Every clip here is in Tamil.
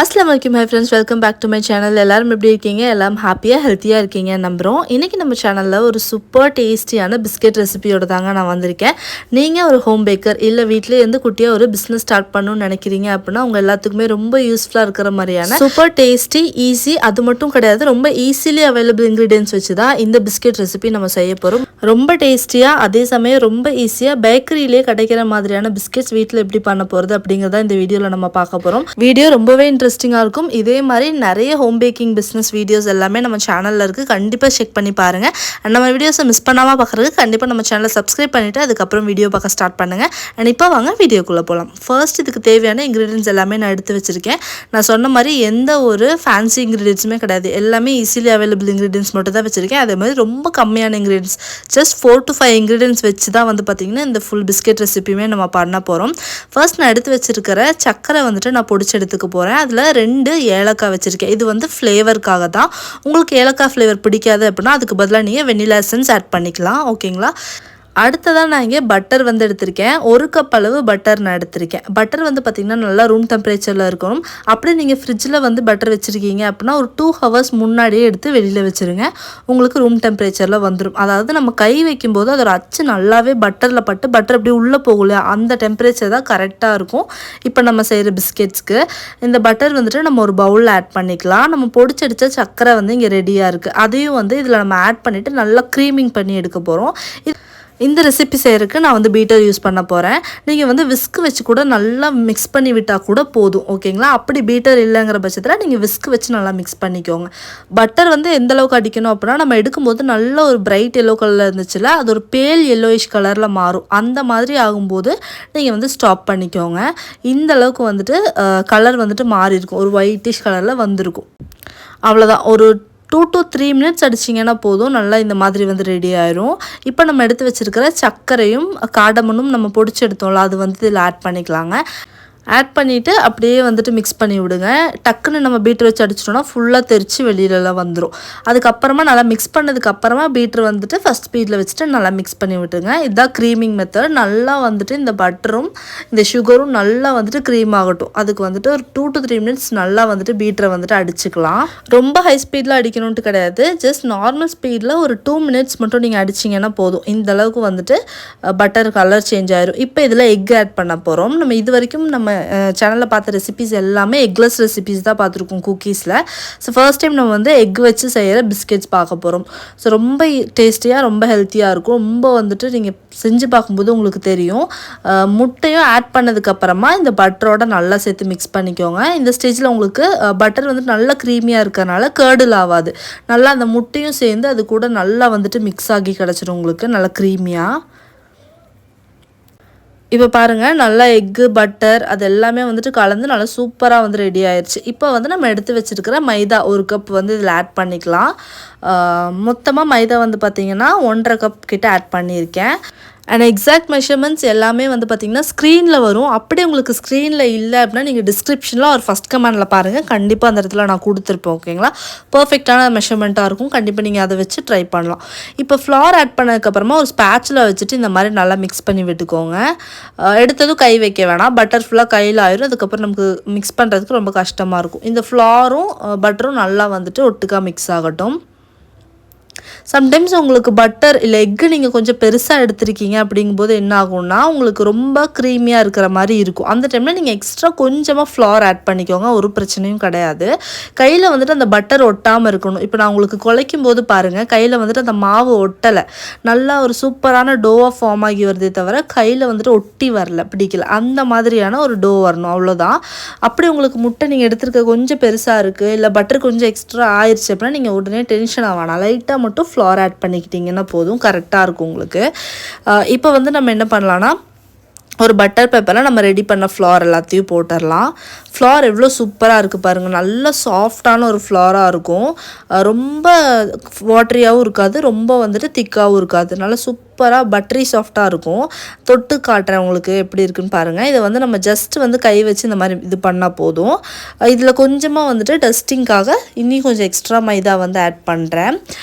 अस्सलाम वालेकुम hi friends welcome back to my channel. எல்லாரும் எப்படி இருக்கீங்க? எல்லாம் ஹாப்பியாக ஹெல்த்தியாக இருக்கீங்க நம்புகிறோம். இன்றைக்கி நம்ம சேனலில் ஒரு சூப்பர் டேஸ்டியான பிஸ்கெட் ரெசிபியோட தாங்க நான் வந்திருக்கேன். நீங்கள் ஒரு ஹோம் பேக்கர் இல்லை வீட்டிலே இருந்து குட்டியாக ஒரு பிஸ்னஸ் ஸ்டார்ட் பண்ணணும்னு நினைக்கிறீங்க அப்படின்னா உங்கள் எல்லாத்துக்குமே ரொம்ப யூஸ்ஃபுல்லாக இருக்கிற மாதிரியான சூப்பர் டேஸ்டி ஈஸி, அது மட்டும் கிடையாது, ரொம்ப ஈஸிலி அவைலபிள் இன்க்ரீடியன்ஸ் வச்சு தான் இந்த பிஸ்கெட் ரெசிபி நம்ம செய்ய போகிறோம். ரொம்ப டேஸ்டியாக அதே சமயம் ரொம்ப ஈஸியாக பேக்கரியிலே கிடைக்கிற மாதிரியான பிஸ்கெட்ஸ் வீட்டில் எப்படி பண்ண போகிறது அப்படிங்கிறத இந்த வீடியோவில் நம்ம பார்க்க போகிறோம். வீடியோ ரொம்பவே இன்ட்ரெஸ்டிங்காக இருக்கும். இதே மாதிரி நிறைய ஹோம் பேக்கிங் பிஸ்னஸ் வீடியோஸ் எல்லாமே நம்ம சேனலில் இருக்குது. கண்டிப்பாக செக் பண்ணி பாருங்கள். அண்ட் நம்ம வீடியோஸை மிஸ் பண்ணாமல் பார்க்குறதுக்கு கண்டிப்பாக நம்ம சேனலை சப்ஸ்கிரைப் பண்ணிவிட்டு அதுக்கப்புறம் வீடியோ பார்க்க ஸ்டார்ட் பண்ணுங்கள். அண்ட் இப்போ வாங்க வீடியோக்குள்ளே போகலாம். ஃபர்ஸ்ட் இதுக்கு தேவையான இன்க்ரீடியன்ஸ் எல்லாமே நான் எடுத்து வச்சுருக்கேன். நான் சொன்ன மாதிரி எந்த ஒரு ஃபேன்சி இன்க்ரீடியன்ஸுமே கிடையாது. எல்லாமே ஈஸிலி அவைலபிள் இன்க்ரீடியன்ஸ் மட்டும் தான் வச்சுருக்கேன். அதே மாதிரி ரொம்ப கம்மியான இன்க்ரீடியன்ஸ், ஜஸ்ட் 4 to 5 இன்க்ரீடியன்ஸ் வச்சு தான் வந்து பார்த்திங்கன்னா இந்த ஃபுல் பிஸ்கெட் ரெசிபியுமே நம்ம பண்ண போகிறோம். ஃபர்ஸ்ட் நான் எடுத்து வச்சுருக்கிற சக்கரை வந்துட்டு நான் பொடிச்சு எடுத்துக்க போகிறேன். அதில் 2 ஏலக்காய் வச்சுருக்கேன். இது வந்து ஃப்ளேவருக்காக தான். உங்களுக்கு ஏலக்காய் ஃப்ளேவர் பிடிக்காது அப்படின்னா அதுக்கு பதிலாக நீங்கள் வெண்ணிலா எசன்ஸ் ஆட் பண்ணிக்கலாம். ஓகேங்களா? அடுத்ததாக நான் இங்கே பட்டர் வந்து எடுத்திருக்கேன். 1 கப் அளவு பட்டர் நான் எடுத்திருக்கேன். பட்டர் வந்து பார்த்திங்கன்னா நல்லா ரூம் டெம்பரேச்சரில் இருக்கணும். அப்படியே நீங்கள் ஃப்ரிட்ஜில் வந்து பட்டர் வச்சுருக்கீங்க அப்படின்னா ஒரு 2 hours முன்னாடியே எடுத்து வெளியில் வச்சுருங்க. உங்களுக்கு ரூம் டெம்பரேச்சரில் வந்துடும். அதாவது நம்ம கை வைக்கும்போது அதோட அச்சு நல்லாவே பட்டரில் பட்டு பட்டர் அப்படியே உள்ளே போகல, அந்த டெம்பரேச்சர் தான் கரெக்டாக இருக்கும். இப்போ நம்ம செய்கிற பிஸ்கெட்ஸ்க்கு இந்த பட்டர் வந்துட்டு நம்ம ஒரு பவுலில் ஆட் பண்ணிக்கலாம். நம்ம பொடிச்சடித்த சக்கரை வந்து இங்கே ரெடியாக இருக்குது. அதையும் வந்து இதில் நம்ம ஆட் பண்ணிவிட்டு நல்லா க்ரீமிங் பண்ணி எடுக்க போகிறோம். இந்த ரெசிபி செய்கிறதுக்கு நான் வந்து பீட்டர் யூஸ் பண்ண போகிறேன். நீங்கள் வந்து விஸ்க் வச்சு கூட நல்லா மிக்ஸ் பண்ணி விட்டால் கூட போதும். ஓகேங்களா? அப்படி பீட்டர் இல்லைங்கிற பட்சத்தில் நீங்கள் விஸ்க் வச்சு நல்லா மிக்ஸ் பண்ணிக்கோங்க. பட்டர் வந்து எந்த அளவுக்கு அடிக்கணும் அப்படின்னா நம்ம எடுக்கும்போது நல்ல ஒரு பிரைட் எல்லோ கலரில் இருந்துச்சுல அது ஒரு பேல் எல்லோயிஷ் கலரில் மாறும். அந்த மாதிரி ஆகும்போது நீங்கள் வந்து ஸ்டாப் பண்ணிக்கோங்க. இந்த அளவுக்கு வந்துட்டு கலர் வந்துட்டு மாறி இருக்கும், ஒரு ஒயிட்டிஷ் கலரில் வந்திருக்கும். அவ்வளோதான். ஒரு 2 to 3 minutes அடிச்சிங்கன்னா போதும். நல்லா இந்த மாதிரி வந்து ரெடி ஆயிரும். இப்போ நம்ம எடுத்து வச்சுருக்கிற சர்க்கரையும் காடமனும் நம்ம பொடிச்சு எடுத்தோம்ல அது வந்து இதில் ஆட் பண்ணிக்கலாங்க. ஆட் பண்ணிவிட்டு அப்படியே வந்துட்டு மிக்ஸ் பண்ணி விடுங்க. டக்குன்னு நம்ம பீட்டர் வச்சு அடிச்சிட்டோம்னா ஃபுல்லாக தெரிச்சு வெளியிலலாம் வந்துடும். அதுக்கப்புறமா நல்லா மிக்ஸ் பண்ணதுக்கப்புறமா பீட்டர் வந்துட்டு ஃபஸ்ட் ஸ்பீடில் வச்சுட்டு நல்லா மிக்ஸ் பண்ணி விட்டுருங்க. இதுதான் க்ரீமிங் மெத்தட். நல்லா வந்துட்டு இந்த பட்டரும் இந்த சுகரும் நல்லா வந்துட்டு க்ரீம் ஆகட்டும். அதுக்கு வந்துட்டு ஒரு 2 to 3 minutes நல்லா வந்துட்டு பீட்டரை வந்துட்டு அடிச்சுக்கலாம். ரொம்ப ஹை ஸ்பீடில் அடிக்கணும்ட்டு கிடையாது. ஜஸ்ட் நார்மல் ஸ்பீடில் ஒரு 2 minutes மட்டும் நீங்கள் அடிச்சிங்கன்னா போதும். இந்த அளவுக்கு வந்துட்டு பட்டர் கலர் சேஞ்ச் ஆயிரும். இப்போ இதில் எக் ஆட் பண்ண போகிறோம். நம்ம இது வரைக்கும் நம்ம சேனலில் பார்த்த ரெசிபிஸ் எல்லாமே எக்லெஸ் ரெசிபிஸ் தான் பார்த்துருக்கோம் குக்கீஸில். ஸோ ஃபர்ஸ்ட் டைம் நம்ம வந்து எக் வச்சு செய்கிற பிஸ்கெட்ஸ் பார்க்க போகிறோம். ஸோ ரொம்ப டேஸ்டியாக ரொம்ப ஹெல்த்தியாக இருக்கும். ரொம்ப வந்துட்டு நீங்கள் செஞ்சு பார்க்கும்போது உங்களுக்கு தெரியும். முட்டையும் ஆட் பண்ணதுக்கப்புறமா இந்த பட்டரோட நல்லா சேர்த்து மிக்ஸ் பண்ணிக்கோங்க. இந்த ஸ்டேஜில் உங்களுக்கு பட்டர் வந்துட்டு நல்லா க்ரீமியாக இருக்கிறனால கேர்டில் ஆகாது. நல்லா அந்த முட்டையும் சேர்ந்து அது கூட நல்லா வந்துட்டு மிக்ஸ் ஆகி கிடச்சிடும் உங்களுக்கு நல்லா க்ரீமியாக. இப்போ பாருங்கள், நல்லா எக்கு பட்டர் அது எல்லாமே வந்துட்டு கலந்து நல்லா சூப்பராக வந்து ரெடி ஆயிடுச்சு. இப்போ வந்து நம்ம எடுத்து வச்சுருக்கிற மைதா 1 கப் வந்து இதில் ஆட் பண்ணிக்கலாம். மொத்தமாக மைதா வந்து பார்த்திங்கன்னா 1.5 கப் கிட்ட ஆட் பண்ணியிருக்கேன். அண்ட் எக்ஸாக்ட் மெஷர்மெண்ட்ஸ் எல்லாமே வந்து பார்த்திங்கன்னா ஸ்க்ரீனில் வரும். அப்படியே உங்களுக்கு ஸ்க்ரீனில் இல்லை அப்படின்னா நீங்கள் டிஸ்கிரிப்ஷனில் ஒரு ஃபஸ்ட் கமெண்டில் பாருங்கள். கண்டிப்பாக அந்த இடத்துல நான் கொடுத்துருப்பேன். ஓகேங்களா? பர்ஃபெக்டான மெஷர்மெண்ட்டாக இருக்கும். கண்டிப்பாக நீங்கள் அதை வச்சு ட்ரை பண்ணலாம். இப்போ ஃப்ளார் ஆட் பண்ணதுக்கப்புறமா ஒரு ஸ்பேட்சில் வச்சுட்டு இந்த மாதிரி நல்லா மிக்ஸ் பண்ணி விட்டுக்கோங்க. எடுத்ததும் கை வைக்க வேணாம். பட்டர் ஃபுல்லாக கையில் ஆயிரும். அதுக்கப்புறம் நமக்கு மிக்ஸ் பண்ணுறதுக்கு ரொம்ப கஷ்டமாக இருக்கும். இந்த ஃப்ளாரும் பட்டரும் நல்லா வந்துட்டு ஒட்டுக்கா மிக்ஸ் ஆகட்டும். சம்டைம்ஸ் உங்களுக்கு பட்டர் இல்லை எக்கு நீங்கள் கொஞ்சம் பெருசாக எடுத்துருக்கீங்க அப்படிங்கும்போது என்ன ஆகும்னா உங்களுக்கு ரொம்ப க்ரீமியாக இருக்கிற மாதிரி இருக்கும். அந்த டைமில் நீங்கள் எக்ஸ்ட்ரா கொஞ்சமாக ஃப்ளார் ஆட் பண்ணிக்கோங்க. ஒரு பிரச்சனையும் கிடையாது. கையில் வந்துட்டு அந்த பட்டர் ஒட்டாமல் இருக்கணும். இப்போ நான் உங்களுக்கு குலைக்கும் போது பாருங்கள், கையில் வந்துட்டு அந்த மாவு ஒட்டலை. நல்லா ஒரு சூப்பரான டோவாக ஃபார்ம் ஆகி வருதே தவிர கையில் வந்துட்டு ஒட்டி வரல, பிடிக்கல. அந்த மாதிரியான ஒரு டோ வரணும், அவ்வளோதான். அப்படி உங்களுக்கு முட்டை நீங்கள் எடுத்துருக்க கொஞ்சம் பெருசாக இருக்குது இல்லை பட்டர் கொஞ்சம் எக்ஸ்ட்ரா ஆயிடுச்சு அப்படின்னா நீங்கள் உடனே டென்ஷன் ஆகணும். லைட்டாக மட்டும் ஃப்ளார் ஆட் பண்ணிக்கிட்டிங்கன்னா போதும், கரெக்டாக இருக்கும் உங்களுக்கு. இப்போ வந்து நம்ம என்ன பண்ணலான்னா ஒரு பட்டர் பேப்பரில் நம்ம ரெடி பண்ண ஃப்ளார் எல்லாத்தையும் போட்டுடலாம். ஃப்ளார் எவ்வளோ சூப்பராக இருக்குது பாருங்கள். நல்ல சாஃப்டான ஒரு ஃப்ளாராக இருக்கும். ரொம்ப வாட்டரியாகவும் இருக்காது, ரொம்ப வந்துட்டு திக்காகவும் இருக்காது. நல்லா சூப்பராக சூப்பராக பட்டரி சாஃப்டாக இருக்கும். தொட்டு காட்டுறேன் உங்களுக்கு எப்படி இருக்குன்னு பாருங்கள். இதை வந்து நம்ம ஜஸ்ட் வந்து கை வச்சு இந்த மாதிரி இது பண்ணால் போதும். இதில் கொஞ்சமாக வந்துட்டு டஸ்டிங்காக இன்னும் கொஞ்சம் எக்ஸ்ட்ரா மைதா வந்து ஆட் பண்ணுறேன்.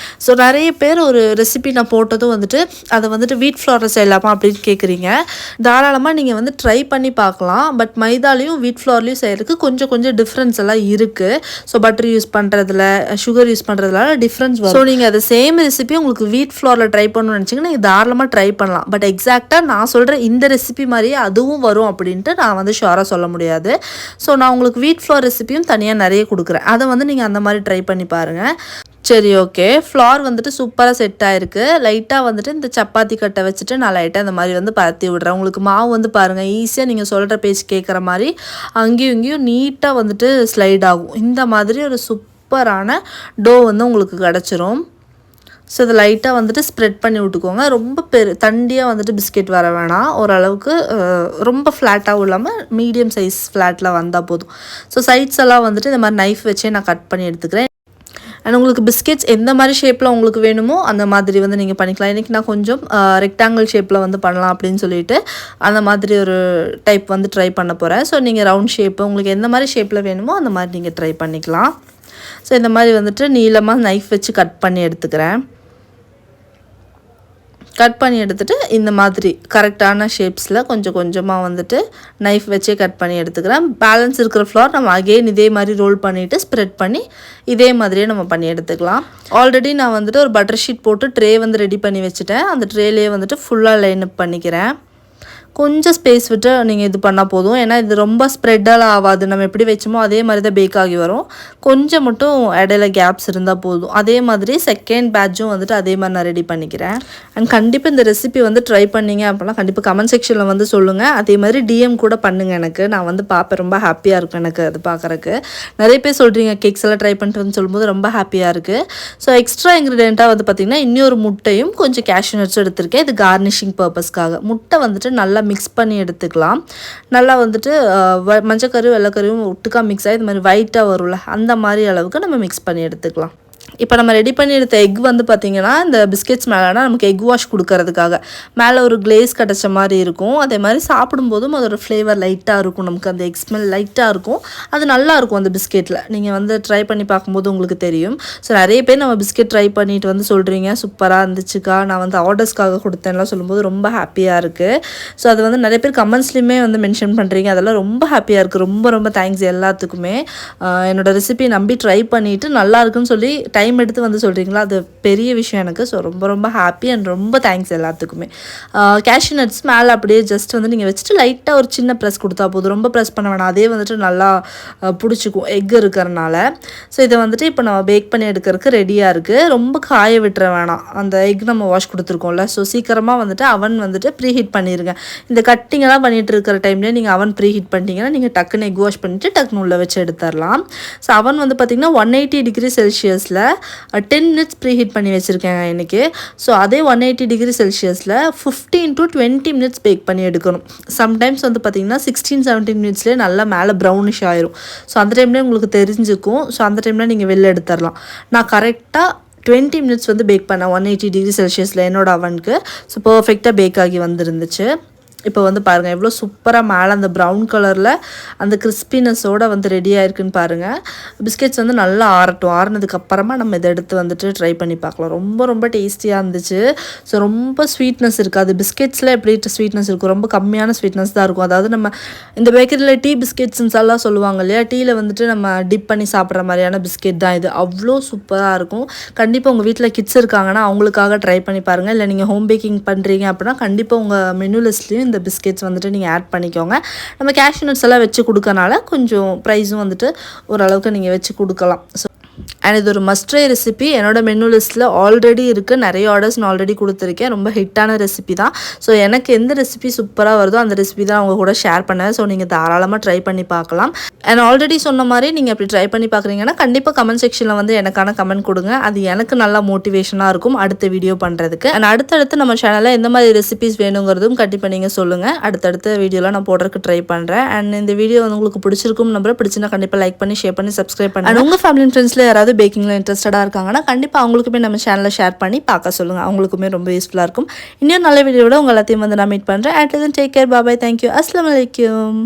ஸோ நிறைய பேர் ஒரு ரெசிபி நான் போட்டதும் வந்துட்டு அதை வந்துட்டு வீட் ஃப்ளாரில் செய்யலாமா அப்படின்னு கேட்குறீங்க. தாராளமாக நீங்கள் வந்து ட்ரை பண்ணி பார்க்கலாம். பட் மைதாலையும் வீட் ஃப்ளார்லையும் செய்கிறதுக்கு கொஞ்சம் டிஃப்ரென்ஸ் எல்லாம் இருக்குது. ஸோ பட்டர் யூஸ் பண்ணுறதுல சுகர் யூஸ் பண்ணுறதுல டிஃப்ரென்ஸ் வரும். ஸோ நீங்கள் அதை சேம் ரெசிபி உங்களுக்கு வீட் ஃப்ளாரில் ட்ரை பண்ணணும்னு நினச்சிங்கன்னா நீங்கள் தாராளமாக ட்ரை பண்ணலாம். பட் எக்ஸாக்டாக நான் சொல்கிற இந்த ரெசிபி மாதிரியே அதுவும் வரும் அப்படின்ட்டு நான் வந்து ஷுவராக சொல்ல முடியாது. ஸோ நான் உங்களுக்கு வீட் ஃப்ளார் ரெசிபியும் தனியாக நிறைய கொடுக்குறேன். அதை வந்து நீங்கள் அந்த மாதிரி ட்ரை பண்ணி பாருங்கள். சரி, ஓகே. ஃப்ளார் வந்துட்டு சூப்பராக செட் ஆகிருக்கு. லைட்டாக வந்துட்டு இந்த சப்பாத்தி கட்டை வச்சுட்டு நான் லைட்டாக இந்த மாதிரி வந்து பரத்தி விடுறேன். உங்களுக்கு மாவு வந்து பாருங்கள், ஈஸியாக நீங்கள் சொல்கிற பேச்சு கேட்குற மாதிரி அங்கேயும் இங்கேயும் நீட்டாக வந்துட்டு ஸ்லைட் ஆகும். இந்த மாதிரி ஒரு சூப்பரான டோ வந்து உங்களுக்கு கிடச்சிரும். ஸோ இதை லைட்டாக வந்துட்டு ஸ்ப்ரெட் பண்ணி விட்டுக்கோங்க. ரொம்ப தண்டியாக வந்துட்டு பிஸ்கெட் வர வேணாம். ஓரளவுக்கு ரொம்ப ஃப்ளாட்டாகவும் இல்லாமல் மீடியம் சைஸ் ஃப்ளாட்டில் வந்தால் போதும். ஸோ சைட்ஸ் எல்லாம் வந்துட்டு இந்த மாதிரி நைஃப் வச்சே நான் கட் பண்ணி எடுத்துக்கிறேன். அண்ட் உங்களுக்கு பிஸ்கெட்ஸ் எந்த மாதிரி ஷேப்பில் உங்களுக்கு வேணுமோ அந்த மாதிரி வந்து நீங்கள் பண்ணிக்கலாம். இன்றைக்கி நான் கொஞ்சம் ரெக்டாங்கிள் ஷேப்பில் வந்து பண்ணலாம் அப்படின்னு சொல்லிட்டு அந்த மாதிரி ஒரு டைப் வந்து ட்ரை பண்ண போகிறேன். ஸோ நீங்கள் ரவுண்ட் ஷேப்பு உங்களுக்கு எந்த மாதிரி ஷேப்பில் வேணுமோ அந்த மாதிரி நீங்கள் ட்ரை பண்ணிக்கலாம். ஸோ இந்த மாதிரி வந்துட்டு நீளமாக நைஃப் வச்சு கட் பண்ணி எடுத்துக்கிறேன். கட் பண்ணி எடுத்துகிட்டு இந்த மாதிரி கரெக்டான ஷேப்ஸில் கொஞ்சமாக வந்துட்டு நைஃப் வச்சே கட் பண்ணி எடுத்துக்கிறேன். பேலன்ஸ் இருக்கிற ஃப்ளார் நம்ம அகெயின் இதே மாதிரி ரோல் பண்ணிவிட்டு ஸ்ப்ரெட் பண்ணி இதே மாதிரியே நம்ம பண்ணி எடுத்துக்கலாம். ஆல்ரெடி நான் வந்துட்டு ஒரு பட்டர் ஷீட் போட்டு ட்ரே வந்து ரெடி பண்ணி வச்சுட்டேன். அந்த ட்ரேலேயே வந்துட்டு ஃபுல்லாக லைன் அப் பண்ணிக்கிறேன். கொஞ்சம் ஸ்பேஸ் விட்டு நீங்கள் இது பண்ணால் போதும். ஏன்னா இது ரொம்ப ஸ்ப்ரெட்டெல்லாம் ஆகாது. நம்ம எப்படி வச்சோமோ அதே மாதிரி தான் பேக் ஆகி வரும். கொஞ்சம் மட்டும் இடையில கேப்ஸ் இருந்தால் போதும். அதே மாதிரி செகண்ட் பேட்சும் வந்துட்டு அதே மாதிரி நான் ரெடி பண்ணிக்கிறேன். அண்ட் கண்டிப்பாக இந்த ரெசிபி வந்து ட்ரை பண்ணிங்க அப்படின்னா கண்டிப்பாக கமெண்ட் செக்ஷனில் வந்து சொல்லுங்கள். அதே மாதிரி டிஎம் கூட பண்ணுங்கள் எனக்கு. நான் வந்து பார்ப்பேன், ரொம்ப ஹாப்பியாக இருக்கும் எனக்கு அது பார்க்குறக்கு. நிறைய பேர் சொல்கிறீங்க கேக்ஸ் எல்லாம் ட்ரை பண்ணிட்டு வந்து சொல்லும்போது ரொம்ப ஹாப்பியாக இருக்குது. ஸோ எக்ஸ்ட்ரா இன்க்ரீடியண்ட்டாக வந்து பார்த்திங்கன்னா இன்னொரு முட்டையும் கொஞ்சம் கேஷ்யூ நட்ஸும் எடுத்திருக்கேன். இது கார்னிஷிங் பர்பஸ்க்காக. முட்டை வந்துட்டு நல்லா மிக்ஸ் பண்ணி எடுத்துக்கலாம். நல்லா வந்துட்டு மஞ்சக்கரு வெள்ளைக்கருவும் ஒட்டுக்கா மிக்ஸ் ஆகி இது மாதிரி ஒயிட்டாக வரும்ல அந்த மாதிரி அளவுக்கு நம்ம மிக்ஸ் பண்ணி எடுத்துக்கலாம். இப்போ நம்ம ரெடி பண்ணி எடுத்த எக் வந்து பார்த்திங்கன்னா இந்த பிஸ்கெட்ஸ் மேலேனா நமக்கு எக் வாஷ் கொடுக்கறதுக்காக மேலே ஒரு கிளேஸ் கிடச்ச மாதிரி இருக்கும். அதே மாதிரி சாப்பிடும்போதும் அதோட ஃப்ளேவர் லைட்டாக இருக்கும். நமக்கு அந்த எக் ஸ்மெல் லைட்டாக இருக்கும். அது நல்லாயிருக்கும் அந்த பிஸ்கெட்டில். நீங்கள் வந்து ட்ரை பண்ணி பார்க்கும்போது உங்களுக்கு தெரியும். ஸோ நிறைய பேர் நம்ம பிஸ்கெட் ட்ரை பண்ணிட்டு வந்து சொல்கிறீங்க சூப்பராக இருந்துச்சுக்கா, நான் வந்து ஆர்டர்ஸ்க்காக கொடுத்தேன்லாம் சொல்லும்போது ரொம்ப ஹாப்பியாக இருக்குது. ஸோ அது வந்து நிறைய பேர் கமெண்ட்ஸ்லையுமே வந்து மென்ஷன் பண்ணுறீங்க. அதெல்லாம் ரொம்ப ஹாப்பியாக இருக்குது. ரொம்ப தேங்க்ஸ் எல்லாத்துக்குமே. என்னோடய ரெசிபி நம்பி ட்ரை பண்ணிவிட்டு நல்லா இருக்குன்னு சொல்லி டைம் எடுத்து வந்து சொல்கிறீங்களா, அது பெரிய விஷயம் எனக்கு. ஸோ ரொம்ப ஹாப்பி அண்ட் ரொம்ப தேங்க்ஸ் எல்லாத்துக்குமே. கேஷ்யூ நட்ஸ் மேலே அப்படியே ஜஸ்ட் வந்து நீங்கள் வச்சுட்டு லைட்டாக ஒரு சின்ன ப்ரெஸ் கொடுத்தா போதும். ரொம்ப ப்ரெஸ் பண்ண வேணாம். அதே வந்துட்டு நல்லா பிடிச்சிக்கும் எக் இருக்கிறனால. ஸோ இதை வந்துட்டு இப்போ நம்ம பேக் பண்ணி எடுக்கிறதுக்கு ரெடியாக இருக்குது. ரொம்ப காய விட்டுற வேணாம். அந்த எக் நம்ம வாஷ் கொடுத்துருக்கோம்ல, ஸோ சீக்கிரமாக வந்துட்டு அவன் வந்துட்டு ப்ரீ ஹீட் பண்ணிடுங்க. இந்த கட்டிங்கெல்லாம் பண்ணிகிட்டு இருக்கிற டைம்லேயே நீங்கள் அவன் ப்ரீ ஹீட் பண்ணிட்டீங்கன்னா நீங்கள் டக்குன்னு எக் வாஷ் பண்ணிவிட்டு டக்குன்னு உள்ளே வச்சு எடுத்துடலாம். ஸோ அவன் வந்து பார்த்திங்கன்னா 180 டிகிரி செல்சியஸில் 10 மினிட்ஸ் ப்ரீ ஹீட் பண்ணி வச்சுருக்கேங்க இன்றைக்கி. ஸோ அதே 180 டிகிரி செல்சியஸில் 15 to 20 மினிட்ஸ் பேக் பண்ணி எடுக்கணும். சம்டைம்ஸ் வந்து பார்த்திங்கன்னா 16-17 மினிட்ஸ்லேயே நல்லா மேலே ப்ரௌனிஷ் ஆயிரும். ஸோ அந்த டைம்லேயே உங்களுக்கு தெரிஞ்சுக்கும். ஸோ அந்த டைமில் நீங்கள் வெளில எடுத்துடலாம். நான் கரெக்டாக 20 மினிட்ஸ் வந்து பேக் பண்ணேன் 180 டிகிரி செல்சியஸில் என்னோடய அவனுக்கு. ஸோ பர்ஃபெக்டாக பேக் ஆகி வந்துருந்துச்சு. இப்போ வந்து பாருங்கள் எவ்வளோ சூப்பராக மேலே அந்த ப்ரௌன் கலரில் அந்த கிறிஸ்பினஸோடு வந்து ரெடி ஆகிருக்குன்னு பாருங்கள். பிஸ்கெட்ஸ் வந்து நல்லா ஆறட்டும். ஆறுனதுக்கப்புறமா நம்ம இதை எடுத்து வந்துட்டு ட்ரை பண்ணி பார்க்கலாம். ரொம்ப டேஸ்டியாக இருந்துச்சு. ஸோ ரொம்ப ஸ்வீட்னஸ் இருக்காது. பிஸ்கெட்ஸில் எப்படி ஸ்வீட்னஸ் இருக்கும், ரொம்ப கம்மியான ஸ்வீட்னஸ் தான் இருக்கும். அதாவது நம்ம இந்த பேக்கரியில் டீ பிஸ்கெட்ஸ்ன்னு எல்லாம் சொல்லுவாங்க இல்லையா, டீயில் வந்துட்டு நம்ம டிப் பண்ணி சாப்பிட்ற மாதிரியான பிஸ்கெட் தான் இது. அவ்வளோ சூப்பராக இருக்கும். கண்டிப்பாக உங்கள் வீட்டில் கிட்ஸ் இருக்காங்கன்னா அவங்களுக்காக ட்ரை பண்ணி பாருங்கள். இல்லை நீங்கள் ஹோம் பேக்கிங் பண்ணுறீங்க அப்படின்னா கண்டிப்பாக உங்கள் மெனு லிஸ்ட்லேயும் இந்த பிஸ்கெட்ஸ் வந்துட்டு நீங்கள் ஆட் பண்ணிக்கோங்க. நம்ம கேஷ்யூ நட்ஸ் எல்லாம் வச்சு கொடுக்கறனால கொஞ்சம் ப்ரைஸும் வந்துட்டு ஓரளவுக்கு நீங்கள் வச்சு கொடுக்கலாம். ஸோ அண்ட் இது ஒரு மஸ்ட் ட்ரை ரெசிபி. என்னோடய மெனு லிஸ்ட்டில் ஆல்ரெடி இருக்குது. நிறைய ஆர்டர்ஸ் நான் ஆல்ரெடி கொடுத்துருக்கேன். ரொம்ப ஹிட்டான ரெசிபி தான். ஸோ எனக்கு எந்த ரெசிபி சூப்பராக வருதோ அந்த ரெசிபி தான் அவங்க கூட ஷேர் பண்ணேன். ஸோ நீங்கள் தாராளமாக ட்ரை பண்ணி பார்க்கலாம். அண்ட் ஆல்ரெடி சொன்ன மாதிரி நீங்கள் அப்படி ட்ரை பண்ணி பார்க்குறீங்கன்னா கண்டிப்பாக கமெண்ட் செக்ஷனில் வந்து எனக்கான கமெண்ட் கொடுங்க. அது எனக்கு நல்லா மோட்டிவேஷனாக இருக்கும் அடுத்த வீடியோ பண்ணுறதுக்கு. அண்ட் அடுத்தடுத்து நம்ம சேனலில் எந்த மாதிரி ரெசிபிஸ் வேணுங்கிறதும் கண்டிப்பாக நீங்கள் சொல்லுங்கள். அடுத்தடுத்த வீடியோலாம் நான் போடுறதுக்கு ட்ரை பண்ணுறேன். அண்ட் இந்த வீடியோ வந்து உங்களுக்கு பிடிச்சிருக்கும் நம்புறேன். பிடிச்சிருந்தா கண்டிப்பாக லைக் பண்ணி ஷேர் பண்ணி சப்ஸ்கிரைப் பண்ணி அண்ட் உங்கள் ஃபேமிலி அண்ட் ஃப்ரெண்ட்ஸில் யாராவது பேக்கிங்கில் இன்ட்ரெஸ்டடாக இருக்காங்கன்னா கண்டிப்பாக அவங்களுக்குமே நம்ம சேனலில் ஷேர் பண்ணி பார்க்க சொல்லுங்கள். அவங்களுக்குமே ரொம்ப யூஸ்ஃபுல்லாக இருக்கும். இன்னும் நல்ல வீடியோட உங்கள் எல்லாத்தையும் வந்து நான் மீட் பண்ணுறேன். And then take care, bye, thank you, அஸ்ஸலாமு அலைக்கும்.